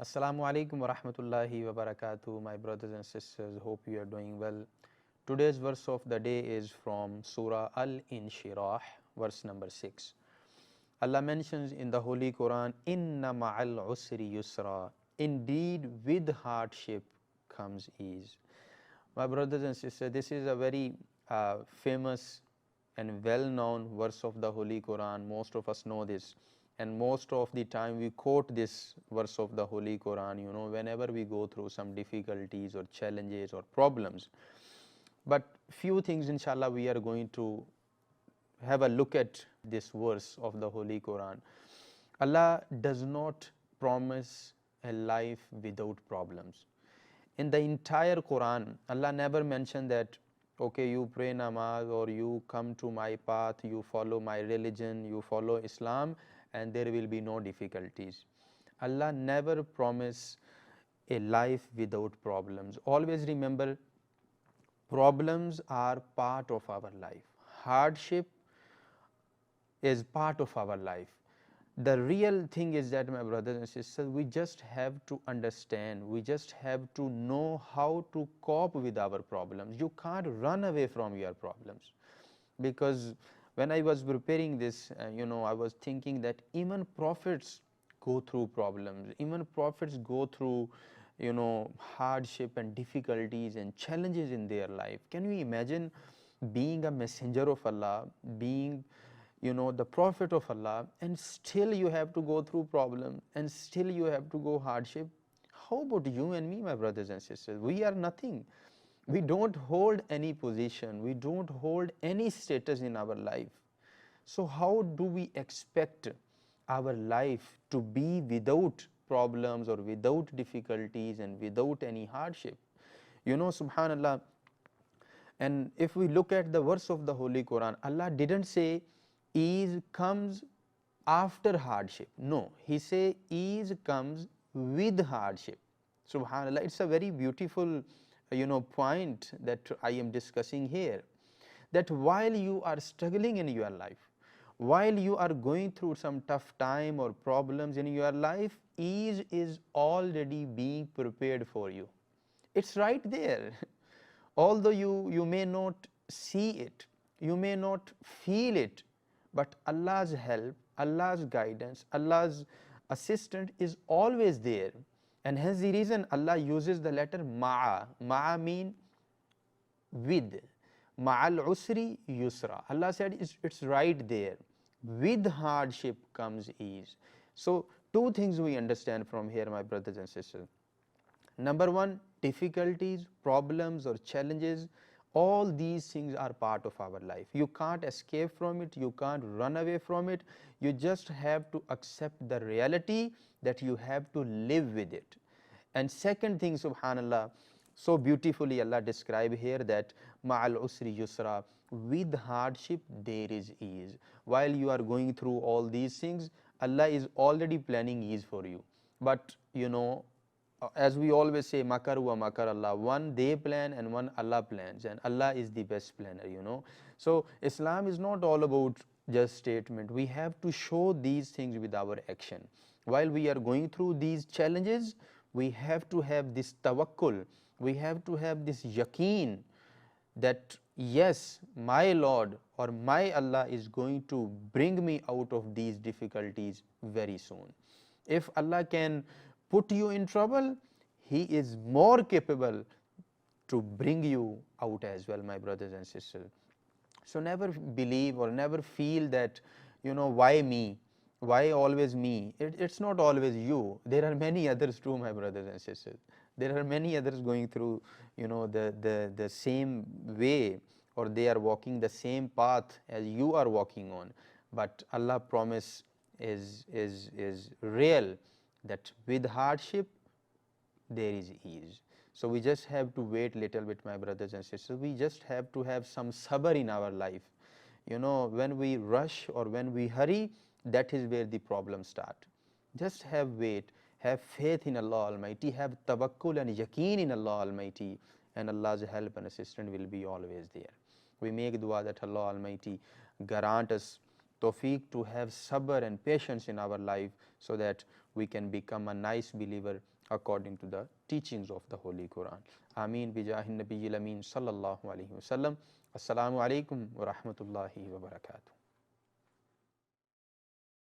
Assalamu alaikum wa rahmatullahi wa barakatuh, my brothers and sisters. Hope you are doing well. Today's verse of the day is from Surah Alam Nashrah, verse number 6. Allah mentions in the Holy Quran, Inna ma'al usri yusra. Indeed, with hardship comes ease. My brothers and sisters, this is a very famous and well-known verse of the Holy Quran. Most of us know this, and most of the time we quote this verse of the Holy Quran, whenever we go through some difficulties or challenges or problems. But few things, inshallah, we are going to have a look at this verse of the Holy Quran. Allah does not promise a life without problems. In the entire Quran, Allah never mentioned that, okay, you pray namaz or you come to my path, you follow my religion, you follow Islam, and there will be no difficulties. Allah never promised a life without problems. Always remember, problems are part of our life. Hardship is part of our life. The real thing is that, my brothers and sisters, we just have to understand, we just have to know how to cope with our problems. You can't run away from your problems. Because when I was preparing this, I was thinking that even prophets go through problems, even prophets go through, hardship and difficulties and challenges in their life. Can you imagine being a messenger of Allah, being the prophet of Allah, and still you have to go through problem and still you have to go hardship? How about you and me, my brothers and sisters? We are nothing. We don't hold any position. We don't hold any status in our life. So how do we expect our life to be without problems or without difficulties and without any hardship? Subhanallah. And if we look at the verse of the Holy Quran, Allah didn't say ease comes after hardship. No, He say ease comes with hardship. Subhanallah, it's a very beautiful point that I am discussing here. That while you are struggling in your life, while you are going through some tough time or problems in your life, ease is already being prepared for you. It's right there. Although you may not see it, you may not feel it, but Allah's help, Allah's guidance, Allah's assistance is always there. And hence the reason Allah uses the letter ma'a. Ma'a mean with. Ma'al usri yusra. Allah said it's right there. With hardship comes ease. So two things we understand from here, my brothers and sisters. Number one, difficulties, problems or challenges, all these things are part of our life. You can't escape from it, you can't run away from it. You just have to accept the reality that you have to live with it. And second thing, subhanallah, so beautifully Allah describe here that ma'al usri yusra, with hardship there is ease. While you are going through all these things, Allah is already planning ease for you. But as we always say, makar wa makar Allah, one they plan and one Allah plans, and Allah is the best planner. So Islam is not all about just statement. We have to show these things with our action. While we are going through these challenges, we have to have this tawakkul, we have to have this yaqeen that yes, my Lord or my Allah is going to bring me out of these difficulties very soon. If Allah can put you in trouble, He is more capable to bring you out as well, my brothers and sisters. So never believe or never feel that, why me? Why always me? It's not always you. There are many others too, my brothers and sisters. There are many others going through, the same way, or they are walking the same path as you are walking on. But Allah promise is real, that with hardship there is ease. So we just have to wait little bit, my brothers and sisters. We just have to have some sabr in our life. When we rush or when we hurry, that is where the problems start. Just have wait, have faith in Allah Almighty, have tawakkul and yaqeen in Allah Almighty, and Allah's help and assistance will be always there. We make dua that Allah Almighty grant us tawfiq to have sabr and patience in our life, so that we can become a nice believer according to the teachings of the Holy Quran. Ameen bi jahin nabiyil ameen sallallahu alaihi wasallam. Assalamu alaikum wa rahmatullahi wa barakatuh.